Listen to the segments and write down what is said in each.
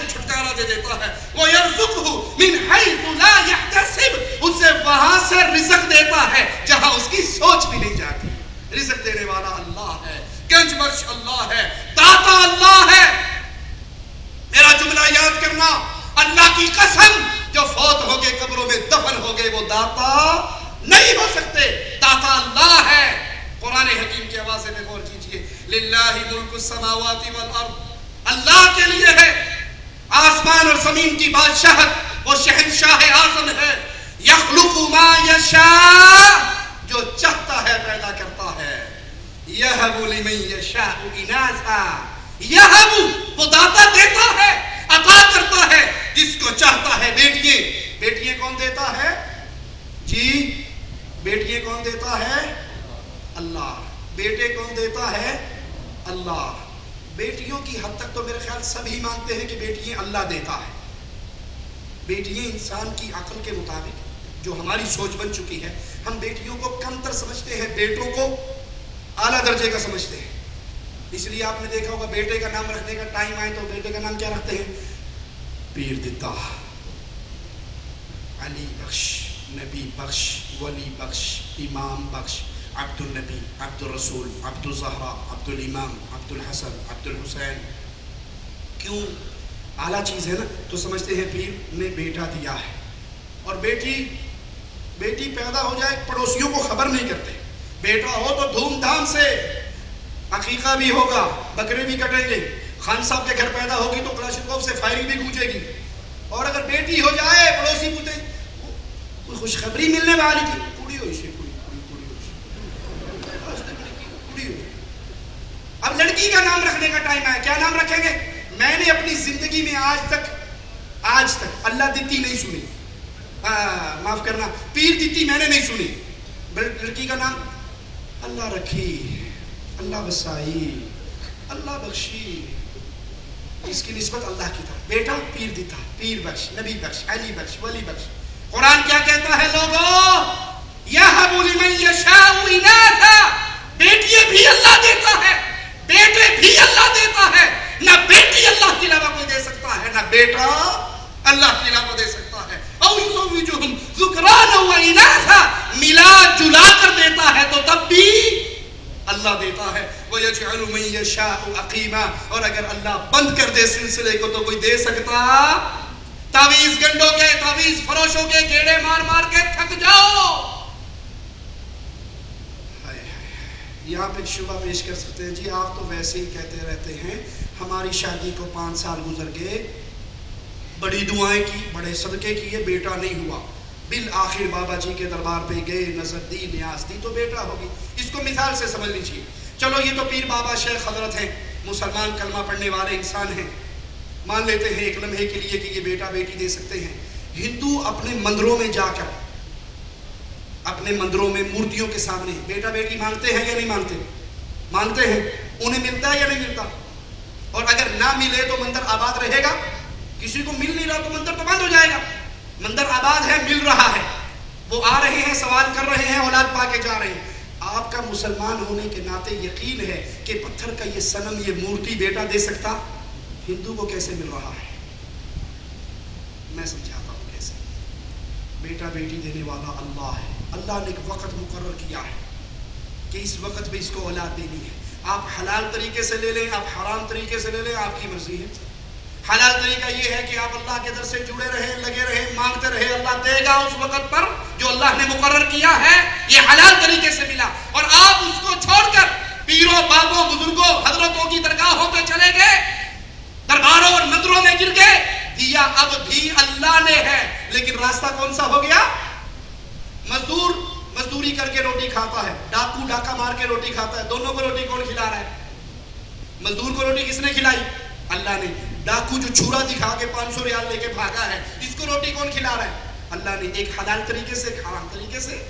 چھٹکارا دے دیتا ہے. وَيَرْزُقْهُ مِنْ حَيْثُ لَا يَحْتَسِبُ, اسے وہاں سے رزق دیتا ہے جہاں اس کی سوچ بھی نہیں جاتی. رزق دینے والا اللہ ہے, گنج بخش اللہ ہے, داتا اللہ ہے. میرا جملہ یاد کرنا, اللہ کی قسم جو فوت ہو گئے قبروں میں دفن ہو گئے وہ داتا نہیں ہو سکتے. داتا اللہ ہے. قرآن حکیم کی آواز میں غور کیجئے. للہ ملک السماوات والارض, اللہ کے لیے ہے آسمان اور زمین کی بادشاہت, وہ شہنشاہ اعظم ہے. یخلق ما یشاء, جو چاہتا ہے پیدا کرتا ہے. یہب لمن یشاء اناثا, یہب, وہ داتا دیتا ہے, عطا کرتا ہے جس کو چاہتا ہے. بیٹیاں کون دیتا ہے جی؟ بیٹیاں کون دیتا ہے؟ اللہ. بیٹے کون دیتا ہے؟ اللہ. بیٹیوں کی حد تک تو میرے خیال سبھی مانتے ہیں کہ بیٹیاں اللہ دیتا ہے. بیٹیاں انسان کی عقل کے مطابق جو ہماری سوچ بن چکی ہے, ہم بیٹیوں کو کم تر سمجھتے ہیں, بیٹوں کو اعلیٰ درجے کا سمجھتے ہیں. اس لیے آپ نے دیکھا ہوگا بیٹے کا نام رکھنے کا ٹائم آئے تو بیٹے کا نام کیا رکھتے ہیں؟ پیر دتا, علی بخش, نبی بخش, ولی بخش, امام بخش, عبد النبی, عبد الرسول, عبد الزہرا, عبد الامام, عبد الحسن, عبد الحسین. کیوں؟ اعلیٰ چیز ہے نا, تو سمجھتے ہیں پیر نے بیٹا دیا ہے. اور بیٹی پیدا ہو جائے پڑوسیوں کو خبر نہیں کرتے. بیٹا ہو تو دھوم دھام سے عقیقہ بھی ہوگا, بکرے بھی کٹیں گے. خان صاحب کے گھر پیدا ہوگی تو کلاشنکوف سے فائرنگ بھی گونجے گی. اور اگر بیٹی ہو جائے پڑوسی پوچھتے کوئی خوشخبری ملنے والی تھی, پوری ہوئی سے اب لڑکی کا نام رکھنے کا ٹائم آیا, کیا نام رکھیں گے؟ میں نے اپنی زندگی میں آج تک اللہ دیتی نہیں سنی, معاف کرنا, پیر دیتی میں نے نہیں سنی. لڑکی کا نام اللہ رکھی, اللہ بسائی, اللہ بخشی, اس کی نسبت اللہ کی طرف. بیٹا پیر دیتا, پیر بخش, نبی بخش, علی بخش, ولی بخش. قرآن کیا کہتا ہے لوگوں؟ یہب لمن یشاء اناثا, بیٹیاں بھی اللہ دیتا ہے, بیٹے بھی اللہ دیتا ہے. نہ بیٹی اللہ کے علاوہ کوئی دے سکتا ہے, نہ بیٹا اللہ کے علاوہ دے سکتا ہے. او یزوجہم ذکرانا و اناثا, ملا جلا کر دیتا ہے تو تب بھی اللہ دیتا ہے. وَيَجْعَلُ مَن يَشَاءُ عَقِيمًا, اور اگر اللہ بند کر دے سلسلے کو تو کوئی دے سکتا؟ تعویذ گنڈوں کے, تعویذ فروشوں کے گیڑے مار مار کے تھک جاؤ. یہاں پہ ایک شبہ پیش کر سکتے ہیں, جی آپ تو ویسے ہی کہتے رہتے ہیں, ہماری شادی کو 5 سال گزر گئے, بڑی دعائیں کی, بڑے صدقے کیے, بیٹا نہیں ہوا. بالآخر بابا جی کے دربار پہ گئے, نظر دی, نیاز دی تو بیٹا ہوگی. اس کو مثال سے سمجھ لیجیے. چلو یہ تو پیر بابا شیخ حضرت ہیں, مسلمان کلمہ پڑھنے والے انسان ہیں, مان لیتے ہیں ایک لمحے کے لیے کہ یہ بیٹا بیٹی دے سکتے ہیں. ہندو اپنے مندروں میں جا کر, اپنے مندروں میں مورتیوں کے سامنے بیٹا بیٹی مانگتے ہیں یا نہیں مانگتے؟ مانگتے ہیں. انہیں ملتا ہے یا نہیں ملتا؟ اور اگر نہ ملے تو مندر آباد رہے گا؟ کسی کو مل نہیں رہا تو مندر تو بند ہو جائے گا. مندر آباد ہے, مل رہا ہے, وہ آ رہے ہیں, سوال کر رہے ہیں, اولاد پا کے جا رہے ہیں. آپ کا مسلمان ہونے کے ناطے یقین ہے کہ پتھر کا یہ صنم, یہ مورتی بیٹا دے سکتا؟ ہندو کو کیسے مل رہا ہے؟ میں سمجھاتا ہوں کیسے. بیٹا بیٹی دینے والا اللہ ہے. اللہ نے ایک وقت مقرر کیا ہے کہ اس وقت پہ اس کو اولاد دینی ہے. آپ حلال طریقے سے لے لیں, آپ حرام طریقے سے لے لیں, آپ کی مرضی ہے. حلال طریقہ یہ ہے کہ آپ اللہ کے در سے جڑے رہیں, لگے رہیں, مانگتے رہیں, اللہ دے گا اس وقت پر جو اللہ نے مقرر کیا ہے. یہ حلال طریقے سے ملا. اور آپ اس کو چھوڑ کر پیروں, بابوں, بزرگوں, حضرتوں کی درگاہوں پہ چلے گئے, درباروں اور مندروں میں گر گئے. دیا اب بھی اللہ نے ہے, لیکن راستہ کون سا ہو گیا؟ مزدور مزدوری کر کے روٹی کھاتا ہے, ڈاکو ڈاکہ مار کے روٹی کھاتا ہے. دونوں کو روٹی کون کھلا رہا ہے؟ مزدور کو روٹی کس نے کھلائی؟ اللہ نے. ڈاکو جو چھرا دکھا کے 500 ریال لے کے بھاگا ہے, اس کو روٹی کون کھلا رہا ہے؟ اللہ نے. ایک حلال طریقے سے, ایک حرام طریقے سے.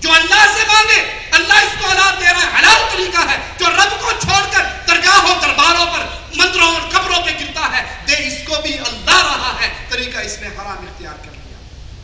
جو اللہ سے مانگے اللہ اس کو اولاد دے رہا ہے, حلال طریقہ ہے. جو رب کو چھوڑ کر درگاہوں, درباروں پر, مندروں اور قبروں پہ گرتا ہے, دے اس کو بھی اللہ رہا ہے, طریقہ اس نے حرام اختیار کر لیا.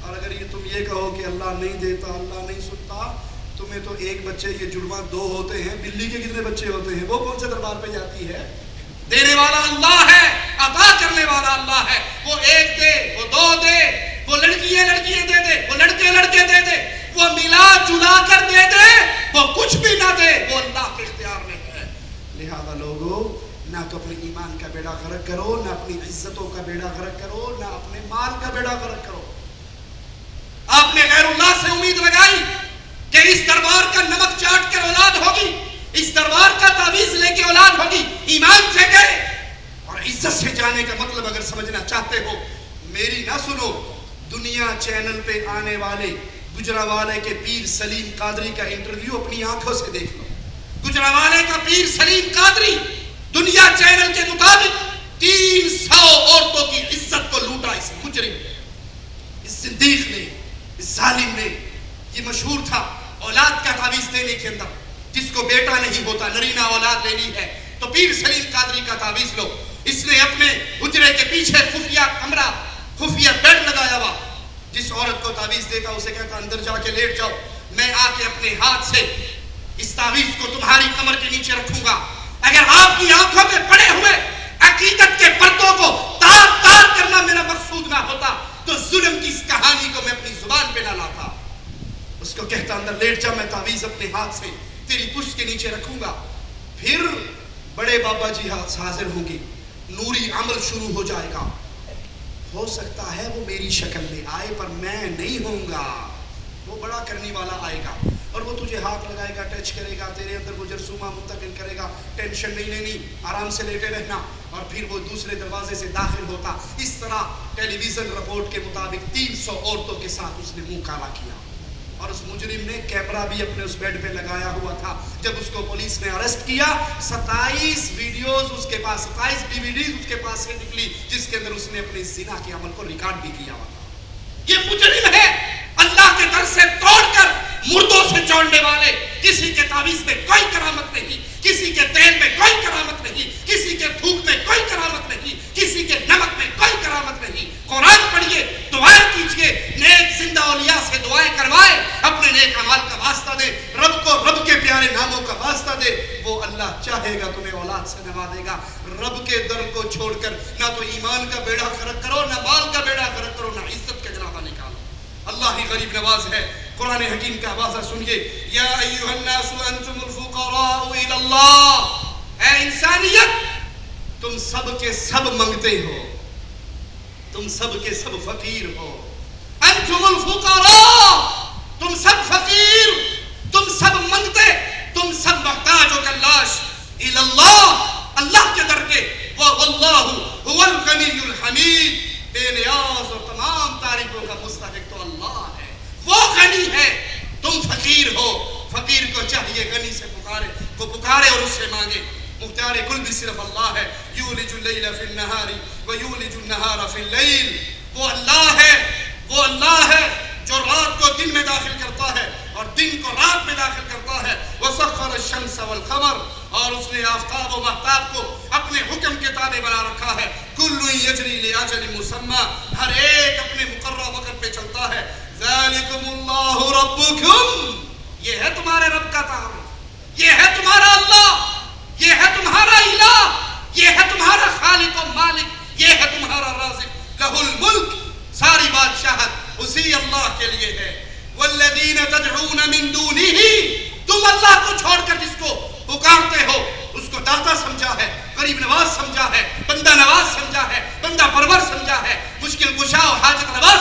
اور اگر یہ تم یہ کہو کہ اللہ نہیں دیتا, اللہ نہیں سنتا, تمہیں تو ایک بچے, یہ جڑواں 2 ہوتے ہیں, بلی کے کتنے بچے ہوتے ہیں, وہ کون سے دربار پہ جاتی ہے؟ دینے والا اللہ ہے, عطا کرنے والا اللہ ہے. وہ ایک دے، وہ دو دے، وہ لڑکیاں دے دے، وہ لڑکے دے دے، وہ ملا جلا کر دے دے، وہ کچھ بھی نہ دے، وہ اللہ کے اختیار میں ہے۔ لہذا لوگوں، نہ تو اپنے ایمان کا بیڑا غرق کرو، نہ اپنی عزتوں کا بیڑا غرق کرو، نہ اپنے مال کا بیڑا غرق کرو۔ آپ نے غیر اللہ سے امید لگائی کہ اس دربار کا نمک چاٹ کر اولاد ہوگی، اس دربار کا تعویذ لے کے اولاد ہوگی، ایمان سے گئے اور عزت سے جانے کا مطلب اگر سمجھنا چاہتے ہو میری نہ سنو، دنیا چینل پہ آنے والے گجرانوالے کے پیر سلیم قادری کا انٹرویو اپنی آنکھوں سے دیکھ لو۔ گجرانوالے کا پیر سلیم قادری دنیا چینل کے مطابق 300 عورتوں کی عزت کو لوٹا اس مجرم نے، اس زندیق نے، اس ظالم نے۔ یہ مشہور تھا اولاد کا تعویذ دینے کے اندر، جس کو بیٹا نہیں ہوتا، نرینہ اولاد لینی ہے تو پیر سلیم قادری کا تعویذ لو۔ اس نے اپنے حجرے کے پیچھے خفیہ کمرہ، خفیہ بیڈ لگایا ہوا، جس عورت کو تعویذ دیتا اسے کہتا اندر جا کے لیٹ جاؤ، میں آ کے اپنے ہاتھ سے اس تعویذ کو تمہاری کمر کے نیچے رکھوں گا۔ اگر آپ کی آنکھوں میں پڑے ہوئے عقیدت کے پردوں کو تار تار کرنا میرا مقصود نہ ہوتا تو ظلم کی اس کہانی کو میں اپنی زبان پہ نہ لاتا۔ اس کو کہتا اندر لیٹ جا، میں تعویذ اپنے ہاتھ سے تیری پشت کے نیچے رکھوں گا، پھر بڑے بابا جی حاضر ہوں گے، نوری عمل شروع ہو جائے گا۔ ہو سکتا ہے وہ میری شکل میں آئے پر میں نہیں ہوں گا، وہ بڑا کرنے والا آئے گا اور وہ تجھے ہاتھ لگائے گا، ٹچ کرے گا، تیرے اندر وہ جرثومہ منتقل کرے گا، ٹینشن نہیں لینی، آرام سے لیٹے رہنا، اور پھر وہ دوسرے دروازے سے داخل ہوتا۔ اس طرح ٹیلی ویژن رپورٹ کے مطابق 300 عورتوں کے ساتھ اس نے منہ کالا کیا، اور اس مجرم نے کیمرہ بھی اپنے اس بیڈ پہ لگایا ہوا تھا۔ جب اس کو پولیس نے اریسٹ کیا 27 ویڈیوز اس کے پاس، 27 DVDs اس کے پاس سے نکلی جس کے اندر اس نے اپنے زنا کے عمل کو ریکارڈ بھی کیا ہوا تھا۔ یہ مجرم ہے، اللہ کے در سے توڑ کر مردوں سے جوڑنے والے۔ کسی کے تعویذ میں کوئی کرامت نہیں، کسی کے تیل میں کوئی کرامت نہیں، کسی کے تھوک میں کوئی کرامت نہیں، کسی کے نمک میں کوئی کرامت نہیں۔ قرآن پڑھیے، دعائیں کیجیے، نیک زندہ اولیاء سے دعائیں کروائے، اپنے نیک اعمال کا واسطہ دے، رب کو رب کے پیارے ناموں کا واسطہ دے، وہ اللہ چاہے گا تمہیں اولاد سے نوازے گا۔ رب کے در کو چھوڑ کر نہ تو ایمان کا بیڑا غرق کرو، نہ مال کا بیڑا غرق کرو، نہ عزت کا جنابہ نکالو۔ اللہ ہی غریب نواز ہے۔ قرآن حکیم کا آوازہ سنیے، یا ایھا الناس انتم الفقراء الی اللہ، اے انسانیت تم سب کے سب منگتے ہو، تم سب کے سب فقیر ہو۔ انتم الفقراء، تم سب فقیر، تم سب منگتے، تم سب محتاج ہو کلاش الی اللہ، اللہ کے در کے۔ واللہ هو الغنی الحمید، بے نیاز اور تمام تعریفوں کا مستحق تو اللہ ہے، وہ غنی ہے، تم فقیر ہو۔ فقیر کو چاہیے غنی سے پکارے اور اس سے مانگے۔ مختار کل بھی صرف اللہ ہے، یولج اللیل فی النہار ویولج النہار فی اللیل، وہ اللہ ہے، وہ اللہ ہے جو رات کو دن میں داخل کرتا ہے اور دن کو رات میں داخل کرتا ہے۔ وسخر الشمس والقمر، اور اس نے آفتاب و مہتاب کو اپنے حکم کے تابع بنا رکھا ہے۔ کل یجری لاجل مسمی، ہر ایک اپنے مقررہ وقت پہ چلتا ہے۔ ذالکم اللہ ربکم، یہ ہے تمہارے رب کا تعارف، یہ ہے تمہارا اللہ، یہ ہے تمہارا الہ، یہ ہے تمہارا خالق و مالک، یہ ہے تمہارا رازق۔ لہ الملک، ساری بادشاہت اسی اللہ کے لیے ہے۔ والذین تدعون من دونہ، تم اللہ کو چھوڑ کر جس کو پکارتے ہو اس کو داتا سمجھا ہے، غریب نواز سمجھا ہے، بندہ نواز سمجھا ہے، بندہ پرور سمجھا ہے، مشکل کشا و حاجت روا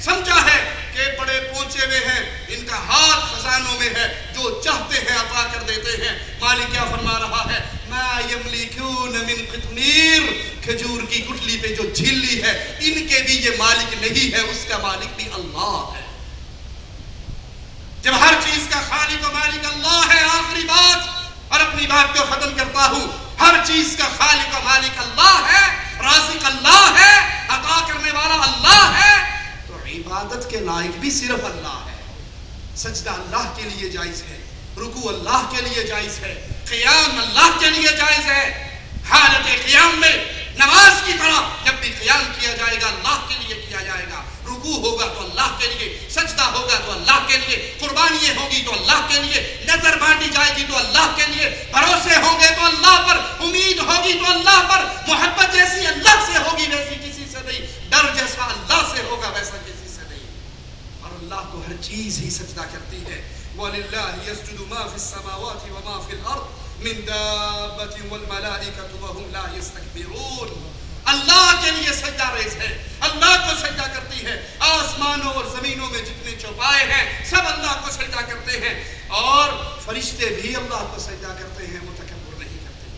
سمجھا ہے کہ بڑے پہنچے ہوئے ہیں، ان کا ہاتھ خزانوں میں ہے، جو چاہتے ہیں عطا کر دیتے ہیں۔ مالک کیا فرما رہا ہے؟ ما یملکون من قطمیر، کھجور کی گٹھلی پہ جو جھلی ہے ان کے بھی یہ مالک نہیں ہے، اس کا مالک بھی اللہ ہے۔ جب ہر چیز کا خالق و مالک اللہ ہے، آخری بات اور اپنی بات کو ختم کرتا ہوں، ہر چیز کا خالق و مالک اللہ ہے، رازق اللہ ہے، عطا کرنے والا اللہ ہے، تو عبادت کے لائق بھی صرف اللہ ہے۔ سجدہ اللہ کے لیے جائز ہے، رکوع اللہ کے لیے جائز ہے، قیام اللہ کے لیے جائز ہے۔ حالت قیام میں نماز کی طرح جب بھی قیام کیا جائے گا اللہ کے لیے کیا جائے گا، رکوع ہوگا تو اللہ کے لیے، سجدہ ہوگا تو اللہ کے لیے، قربانیاں ہوگی تو اللہ کے لیے، نظر بانٹی جائے گی تو اللہ کے لیے، بھروسے ہوں گے تو اللہ پر، امید ہوگی تو اللہ پر، محبت جیسی اللہ سے ہوگی ویسی کسی سے نہیں۔ چیز ہی سجدہ کرتی ہے. وَلِلَّهِ يَسْجُدُ مَا فِي السَّمَاوَاتِ وَمَا فِي الْأَرْضِ مِن دَابَّةٍ وَالْمَلَائِكَةُ وَهُمْ لَا يَسْتَكْبِرُونَ. اللہ کے لیے سجدہ ریز ہے، اللہ کو سجدہ کرتی ہے. آسمانوں اور زمینوں میں جتنے چوپائے ہیں سب اللہ کو سجدہ کرتے ہیں، اور فرشتے بھی اللہ کو سجدہ کرتے ہیں، وہ تکبر نہیں کرتے.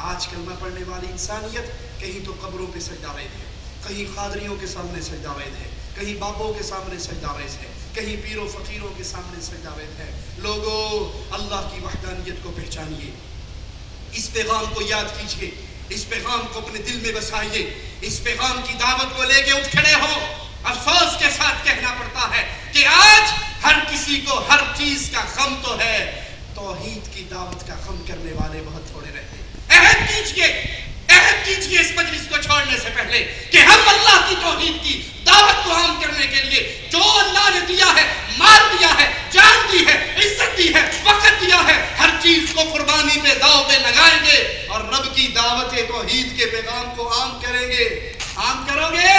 آج کلمہ پڑھنے والی انسانیت کہیں تو قبروں پہ سجدہ ریز ہے، کہیں قادریوں کے سامنے سجدہ ریز ہے، کہیں بابوں کے سامنے سجدہ ریز ہے، کہیں پیر و فقیروں کے سامنے سجدہ ریز ہے. لوگوں، اللہ کی وحدانیت کو پہچانیے، اس پیغام کو یاد کیجیے، اس پیغام کو اپنے دل میں بسائیے، اس پیغام کی دعوت کو لے کے اٹھ کھڑے ہو. افسوس کے ساتھ کہنا پڑتا ہے کہ آج ہر کسی کو ہر چیز کا غم تو ہے، توحید کی دعوت کا غم کرنے والے بہت تھوڑے رہتے ہیں. عہد کیجیے اس مجلس کو چھوڑنے سے پہلے کہ ہم اللہ کی توحید کی دعوت کو عام کرنے کے لیے جو اللہ نے دیا ہے، مال دیا ہے، جان دی ہے، عزت دی ہے، وقت دیا ہے، ہر چیز کو قربانی پہ داؤ پہ لگائیں گے اور رب کی دعوت توحید کے پیغام کو عام کریں گے. عام کرو گے؟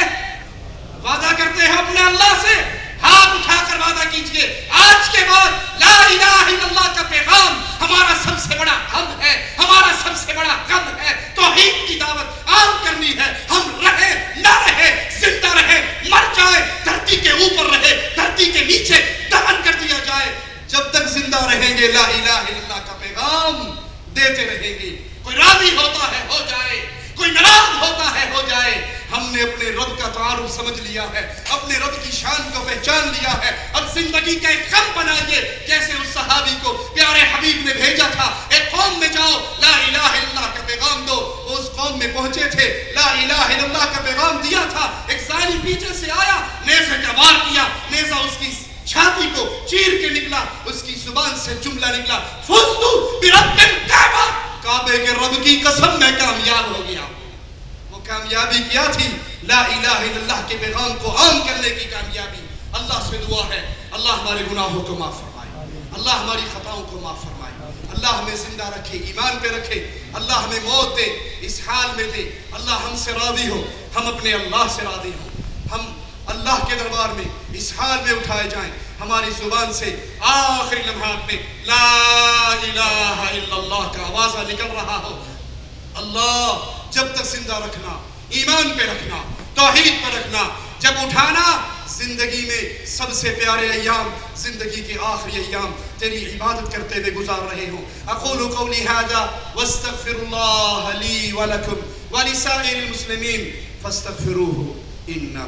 وعدہ کرتے ہیں اپنے اللہ سے، ہاتھ اٹھا کر وعدہ کیجئے آج کے بعد لا الہ الا اللہ کا پیغام ہمارا سب سے بڑا غم ہے، ہمارا سب سے بڑا غم ہے. توحید کی دعوت عام کرنی ہے. ہم رہے نہ رہے، زندہ رہے مر جائے، دھرتی کے اوپر رہے دھرتی کے نیچے دفن کر دیا جائے، جب تک زندہ رہیں گے لا الہ الا اللہ کا پیغام دیتے رہیں گے. کوئی راضی ہوتا ہے ہو جائے، کوئی ناراض ہوتا ہے ہو جائے. ہم نے اپنے رب کا تعارف سمجھ لیا ہے، اپنے رب کی شان کو پہچان لیا ہے. اب زندگی کا ایک غم بنائیے، جیسے اس صحابی کو پیارے حبیب نے بھیجا تھا، ایک قوم میں جاؤ لا الہ الا اللہ کا پیغام دو. اس قوم میں پہنچے تھے، لا الہ الا اللہ کا پیغام دیا تھا. ایک ظالم پیچھے سے آیا، نیزے کا وار کیا، نیزہ اس کی چھاتی کو چیر کے نکلا، اس کی زبان سے جملہ نکلا، فزتو برب الکعبہ، کعبے کے رب کی قسم میں کامیاب ہو گیا. وہ کامیابی کیا تھی؟ لا الہ الا اللہ کے پیغام کو عام کرنے کی کامیابی. اللہ سے دعا ہے اللہ ہمارے گناہوں کو معاف فرمائے، اللہ ہماری خطاؤں کو معاف فرمائے، اللہ ہمیں زندہ رکھے، ایمان پہ رکھے، اللہ ہمیں موت دے، اس حال میں دے. اللہ ہم سے راضی ہو، ہم اپنے اللہ سے راضی ہوں، ہم اللہ کے دربار میں اس حال میں اٹھائے جائیں ہماری زبان سے آخری لمحات میں لا الہ الا اللہ کا آوازہ نکل رہا ہو. اللہ جب تک زندہ رکھنا، ایمان پہ رکھنا، توحید پہ رکھنا، جب اٹھانا زندگی میں سب سے پیارے ایام، زندگی کے آخری ایام تیری عبادت کرتے ہوئے گزار رہے ہوں. اقول قولی ھذا واستغفر اللہ لی ولکم ولسائر المسلمین فاستغفروہ انہ